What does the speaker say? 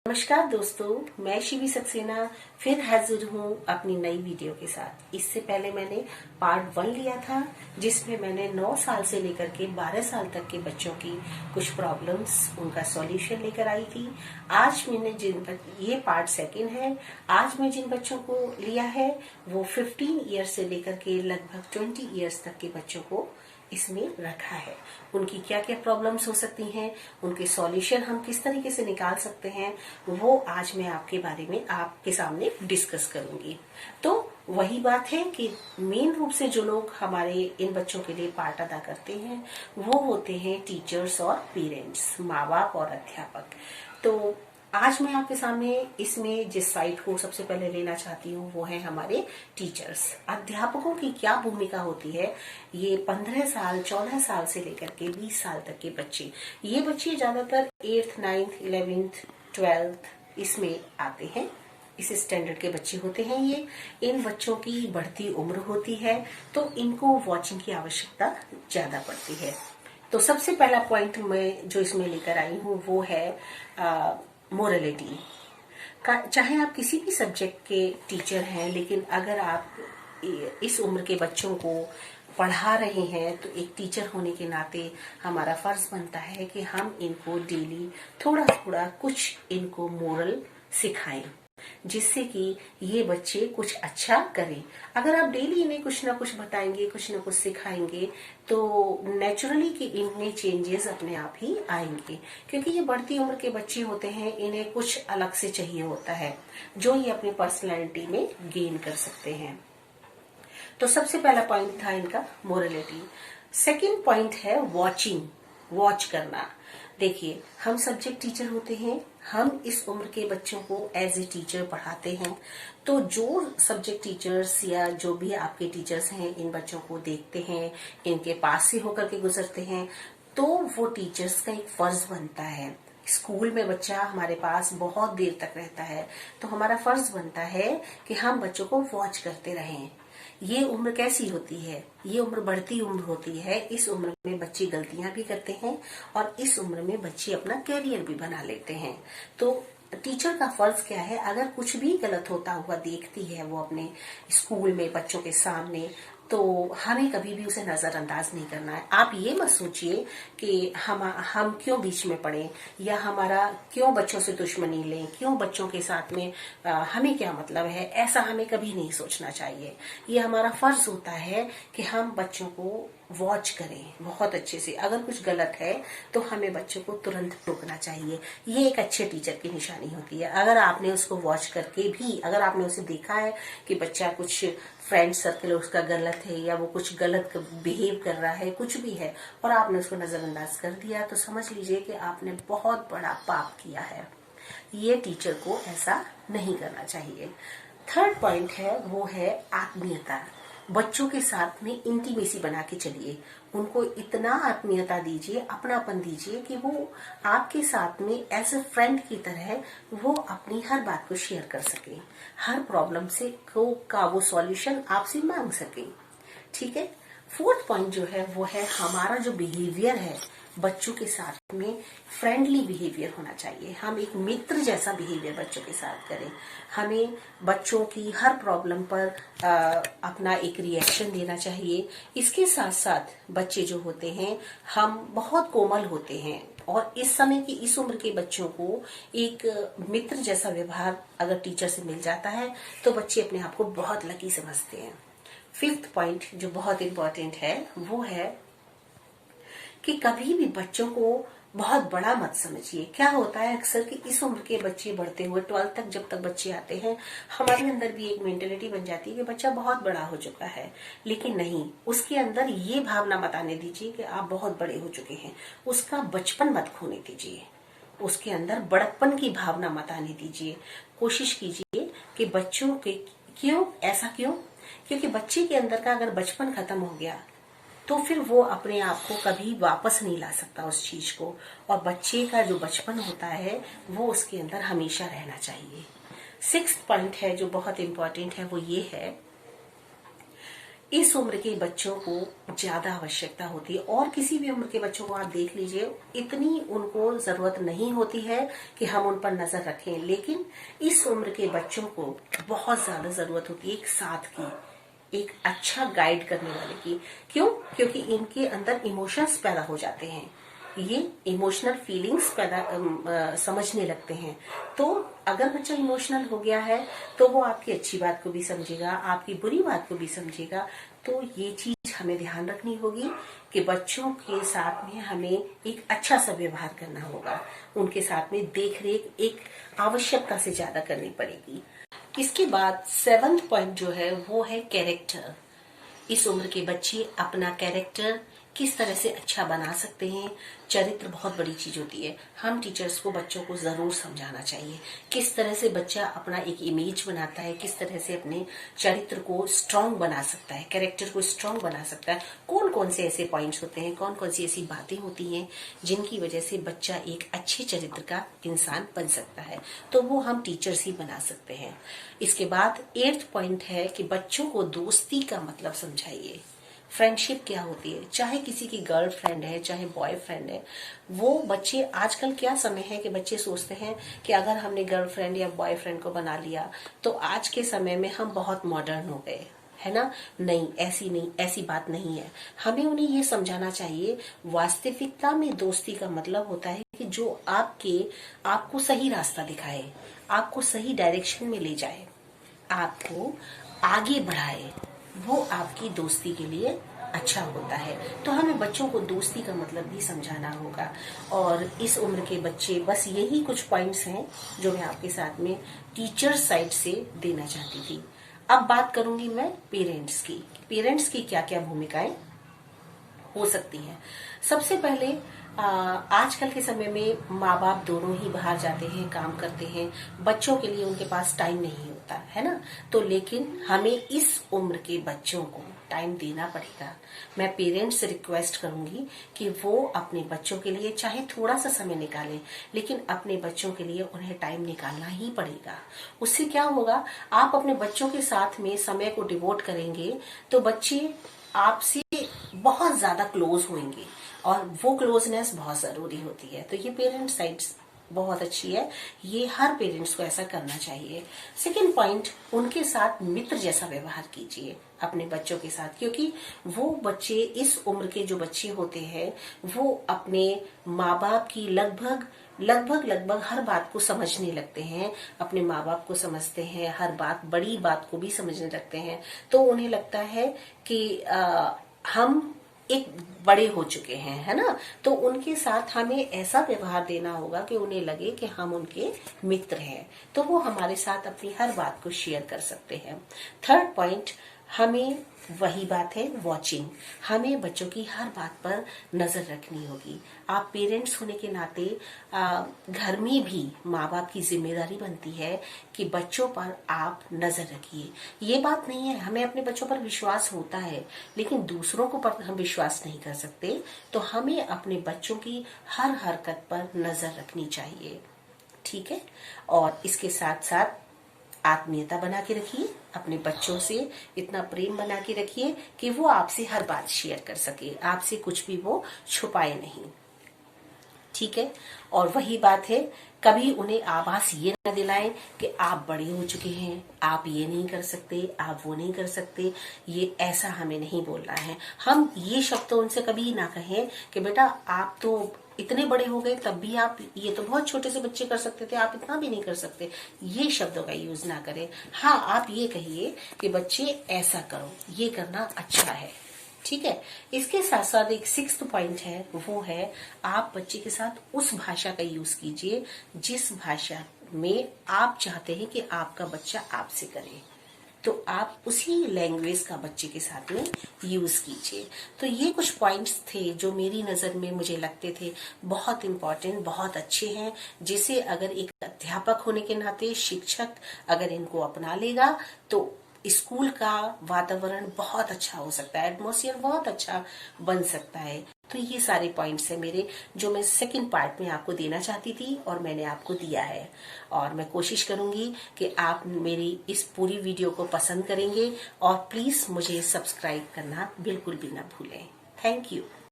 नमस्कार दोस्तों, मैं शिवी सक्सेना फिर हाजिर हूँ अपनी नई वीडियो के साथ। इससे पहले मैंने पार्ट 1 लिया था जिसमें मैंने 9 साल से लेकर के 12 साल तक के बच्चों की कुछ प्रॉब्लम्स उनका सॉल्यूशन लेकर आई थी। आज मैंने ये पार्ट 2 है। आज मैं जिन बच्चों को लिया है वो 15 ईयर से लेकर के लगभग 20 ईयर्स तक के बच्चों को इसमें रखा है। उनकी क्या क्या प्रॉब्लम्स हो सकती हैं, उनके सॉल्यूशन हम किस तरीके से निकाल सकते हैं, वो आज मैं आपके बारे में आपके सामने डिस्कस करूंगी। तो वही बात है कि मेन रूप से जो लोग हमारे इन बच्चों के लिए पार्ट अदा करते हैं वो होते हैं टीचर्स और पेरेंट्स, माँ बाप और अध्यापक। तो आज मैं आपके सामने इसमें जिस साइड को सबसे पहले लेना चाहती हूँ वो है हमारे टीचर्स। अध्यापकों की क्या भूमिका होती है, ये 15 साल 14 साल से लेकर के 20 साल तक के बच्चे, ये बच्चे ज्यादातर 8th 9th 11th 12th इसमें आते हैं। इस स्टैंडर्ड के बच्चे होते हैं ये। इन बच्चों की बढ़ती उम्र होती है तो इनको वॉचिंग की आवश्यकता ज्यादा पड़ती है। तो सबसे पहला पॉइंट मैं जो इसमें लेकर आई हूँ वो है मोरलिटी। चाहे आप किसी भी सब्जेक्ट के टीचर हैं, लेकिन अगर आप इस उम्र के बच्चों को पढ़ा रहे हैं तो एक टीचर होने के नाते हमारा फर्ज बनता है कि हम इनको डेली थोड़ा थोड़ा कुछ इनको मोरल सिखाएं जिससे कि ये बच्चे कुछ अच्छा करें। अगर आप डेली इन्हें कुछ ना कुछ बताएंगे, कुछ ना कुछ सिखाएंगे तो नेचुरली कि इनमें चेंजेस अपने आप ही आएंगे, क्योंकि ये बढ़ती उम्र के बच्चे होते हैं, इन्हें कुछ अलग से चाहिए होता है जो ये अपनी पर्सनैलिटी में गेन कर सकते हैं। तो सबसे पहला पॉइंट था इनका मोरलिटी। सेकेंड पॉइंट है वॉचिंग, वॉच करना। देखिए, हम सब्जेक्ट टीचर होते हैं, हम इस उम्र के बच्चों को एज ए टीचर पढ़ाते हैं। तो जो सब्जेक्ट टीचर्स या जो भी आपके टीचर्स हैं इन बच्चों को देखते हैं, इनके पास से होकर के गुजरते हैं, तो वो टीचर्स का एक फर्ज बनता है। स्कूल में बच्चा हमारे पास बहुत देर तक रहता है तो हमारा फर्ज बनता है कि हम बच्चों को वॉच करते रहें। ये उम्र कैसी होती है, ये उम्र बढ़ती उम्र होती है। इस उम्र में बच्चे गलतियां भी करते हैं और इस उम्र में बच्चे अपना कैरियर भी बना लेते हैं। तो टीचर का फर्ज क्या है, अगर कुछ भी गलत होता हुआ देखती है वो अपने स्कूल में बच्चों के सामने, तो हमें कभी भी उसे नजरअंदाज नहीं करना है। आप ये मत सोचिए कि हम क्यों बीच में पड़े या हमारा क्यों बच्चों से दुश्मनी लें, क्यों बच्चों के साथ में हमें क्या मतलब है, ऐसा हमें कभी नहीं सोचना चाहिए। ये हमारा फर्ज होता है कि हम बच्चों को वॉच करें बहुत अच्छे से। अगर कुछ गलत है तो हमें बच्चों को तुरंत टोकना चाहिए। ये एक अच्छे टीचर की निशानी होती है। अगर आपने उसको वॉच करके भी, अगर आपने उसे देखा है कि बच्चा कुछ फ्रेंड सर्कल उसका गलत है या वो कुछ गलत बिहेव कर रहा है, कुछ भी है, और आपने उसको नजरअंदाज कर दिया, तो समझ लीजिए कि आपने बहुत बड़ा पाप किया है। ये टीचर को ऐसा नहीं करना चाहिए। थर्ड पॉइंट है वो है आत्मीयता। बच्चों के साथ में इंटीमेसी बना के चलिए, उनको इतना आत्मीयता दीजिए, अपनापन दीजिए कि वो आपके साथ में एज ए फ्रेंड की तरह वो अपनी हर बात को शेयर कर सके, हर प्रॉब्लम से का वो सॉल्यूशन आपसे मांग सके। ठीक है। फोर्थ पॉइंट जो है वो है हमारा जो बिहेवियर है बच्चों के साथ में फ्रेंडली बिहेवियर होना चाहिए। हम एक मित्र जैसा बिहेवियर बच्चों के साथ करें। हमें बच्चों की हर प्रॉब्लम पर अपना एक रिएक्शन देना चाहिए। इसके साथ साथ बच्चे जो होते हैं, हम बहुत कोमल होते हैं और इस समय की इस उम्र के बच्चों को एक मित्र जैसा व्यवहार अगर टीचर से मिल जाता है तो बच्चे अपने आप को बहुत लकी समझते हैं। फिफ्थ पॉइंट जो बहुत इंपॉर्टेंट है वो है कि कभी भी बच्चों को बहुत बड़ा मत समझिए। क्या होता है अक्सर कि इस उम्र के बच्चे बढ़ते हुए 12th तक जब तक बच्चे आते हैं, हमारे अंदर भी एक मेंटेलिटी बन जाती है कि बच्चा बहुत बड़ा हो चुका है। लेकिन नहीं, उसके अंदर ये भावना मत आने दीजिए कि आप बहुत बड़े हो चुके हैं। उसका बचपन मत खोने दीजिए, उसके अंदर बड़प्पन की भावना मत आने दीजिए। कोशिश कीजिए कि बच्चों के क्योंकि बच्चे के अंदर का अगर बचपन खत्म हो गया तो फिर वो अपने आप को कभी वापस नहीं ला सकता उस चीज को, और बच्चे का जो बचपन होता है वो उसके अंदर हमेशा रहना चाहिए। सिक्स्थ पॉइंट है जो बहुत इंपॉर्टेंट है वो ये है इस उम्र के बच्चों को ज्यादा आवश्यकता होती है, और किसी भी उम्र के बच्चों को आप देख लीजिए, इतनी उनको जरूरत नहीं होती है कि हम उन पर नजर रखें, लेकिन इस उम्र के बच्चों को बहुत ज्यादा जरूरत होती है एक साथ की, एक अच्छा गाइड करने वाले की। क्यों? क्योंकि इनके अंदर इमोशंस पैदा हो जाते हैं, ये इमोशनल फीलिंग्स पैदा समझने लगते हैं। तो अगर बच्चा इमोशनल हो गया है तो वो आपकी अच्छी बात को भी समझेगा, आपकी बुरी बात को भी समझेगा। तो ये चीज हमें ध्यान रखनी होगी कि बच्चों के साथ में हमें एक अच्छा सा व्यवहार करना होगा, उनके साथ में देख रेख एक आवश्यकता से ज्यादा करनी पड़ेगी। इसके बाद 7th पॉइंट जो है वो है कैरेक्टर। इस उम्र के बच्चे अपना कैरेक्टर किस तरह से अच्छा बना सकते हैं। चरित्र बहुत बड़ी चीज होती है, हम टीचर्स को बच्चों को जरूर समझाना चाहिए किस तरह से बच्चा अपना एक इमेज बनाता है, किस तरह से अपने चरित्र को स्ट्रांग बना सकता है, कैरेक्टर को स्ट्रांग बना सकता है। कौन कौन से ऐसे पॉइंट्स होते हैं, कौन कौन सी ऐसी बातें होती हैं जिनकी वजह से बच्चा एक अच्छे चरित्र का इंसान बन सकता है, तो वो हम टीचर्स ही बना सकते हैं। इसके बाद 8th पॉइंट है कि बच्चों को दोस्ती का मतलब समझाइए। फ्रेंडशिप क्या होती है, चाहे किसी की गर्लफ्रेंड है चाहे बॉयफ्रेंड है, वो बच्चे आजकल क्या समय है कि बच्चे सोचते हैं कि अगर हमने गर्लफ्रेंड या बॉयफ्रेंड को बना लिया तो आज के समय में हम बहुत मॉडर्न हो गए, है ना। नहीं, ऐसी बात नहीं है। हमें उन्हें ये समझाना चाहिए, वास्तविकता में दोस्ती का मतलब होता है कि जो आपको सही रास्ता दिखाए, आपको सही डायरेक्शन में ले जाए, आपको आगे बढ़ाए, वो आपकी दोस्ती के लिए अच्छा होता है। तो हमें बच्चों को दोस्ती का मतलब भी समझाना होगा। और इस उम्र के बच्चे, बस यही कुछ पॉइंट्स हैं जो मैं आपके साथ में टीचर साइड से देना चाहती थी। अब बात करूंगी मैं पेरेंट्स की। पेरेंट्स की क्या क्या भूमिकाएं हो सकती है। सबसे पहले आजकल के समय में माँ बाप दोनों ही बाहर जाते हैं, काम करते हैं, बच्चों के लिए उनके पास टाइम नहीं होता है ना। तो लेकिन हमें इस उम्र के बच्चों को टाइम देना पड़ेगा। मैं पेरेंट्स से रिक्वेस्ट करूंगी कि वो अपने बच्चों के लिए चाहे थोड़ा सा समय निकालें, लेकिन अपने बच्चों के लिए उन्हें टाइम निकालना ही पड़ेगा। उससे क्या होगा, आप अपने बच्चों के साथ में समय को डिवोट करेंगे तो बच्चे आपसे बहुत ज्यादा क्लोज होंगे, और वो क्लोजनेस बहुत जरूरी होती है। तो ये पेरेंट्स साइड बहुत अच्छी है, ये हर पेरेंट्स को ऐसा करना चाहिए। सेकंड पॉइंट, उनके साथ मित्र जैसा व्यवहार कीजिए अपने बच्चों के साथ, क्योंकि वो बच्चे, इस उम्र के जो बच्चे होते हैं, वो अपने माँ बाप की लगभग हर बात को समझने लगते हैं, अपने माँ बाप को समझते हैं, हर बात, बड़ी बात को भी समझने लगते हैं। तो उन्हें लगता है कि हम एक बड़े हो चुके हैं, है ना। तो उनके साथ हमें ऐसा व्यवहार देना होगा कि उन्हें लगे कि हम उनके मित्र हैं, तो वो हमारे साथ अपनी हर बात को शेयर कर सकते हैं। थर्ड पॉइंट, हमें वही बात है, वॉचिंग। हमें बच्चों की हर बात पर नजर रखनी होगी। आप पेरेंट्स होने के नाते घर में भी माँ बाप की जिम्मेदारी बनती है कि बच्चों पर आप नजर रखिए। ये बात नहीं है, हमें अपने बच्चों पर विश्वास होता है, लेकिन दूसरों को पर हम विश्वास नहीं कर सकते। तो हमें अपने बच्चों की हर हरकत पर नजर रखनी चाहिए, ठीक है। और इसके साथ साथ आत्मीयता बना के रखिए, अपने बच्चों से इतना प्रेम बना के रखिए कि वो आपसे हर बात शेयर कर सके, आपसे कुछ भी वो छुपाए नहीं, ठीक है। और वही बात है, कभी उन्हें आभास ये न दिलाएं कि आप बड़े हो चुके हैं, आप ये नहीं कर सकते, आप वो नहीं कर सकते। ये ऐसा हमें नहीं बोलना है। हम ये शब्द तो उनसे कभी ना कहें कि बेटा आप तो इतने बड़े हो गए, तब भी आप, ये तो बहुत छोटे से बच्चे कर सकते थे, आप इतना भी नहीं कर सकते। ये शब्दों का यूज ना करें। हाँ, आप ये कहिए कि बच्चे ऐसा करो, ये करना अच्छा है, ठीक है। इसके साथ साथ एक 6th पॉइंट है, वो है आप बच्चे के साथ उस भाषा का यूज कीजिए जिस भाषा में आप चाहते हैं कि आपका बच्चा आपसे करे, तो आप उसी लैंग्वेज का बच्चे के साथ में यूज कीजिए। तो ये कुछ पॉइंट्स थे जो मेरी नजर में मुझे लगते थे बहुत इंपॉर्टेंट, बहुत अच्छे हैं, जिसे अगर एक अध्यापक होने के नाते, शिक्षक अगर इनको अपना लेगा तो स्कूल का वातावरण बहुत अच्छा हो सकता है, एटमॉस्फेयर बहुत अच्छा बन सकता है। तो ये सारे पॉइंट्स हैं मेरे जो मैं सेकंड पार्ट में आपको देना चाहती थी और मैंने आपको दिया है। और मैं कोशिश करूंगी कि आप मेरी इस पूरी वीडियो को पसंद करेंगे और प्लीज मुझे सब्सक्राइब करना बिल्कुल भी ना भूलें। Thank you.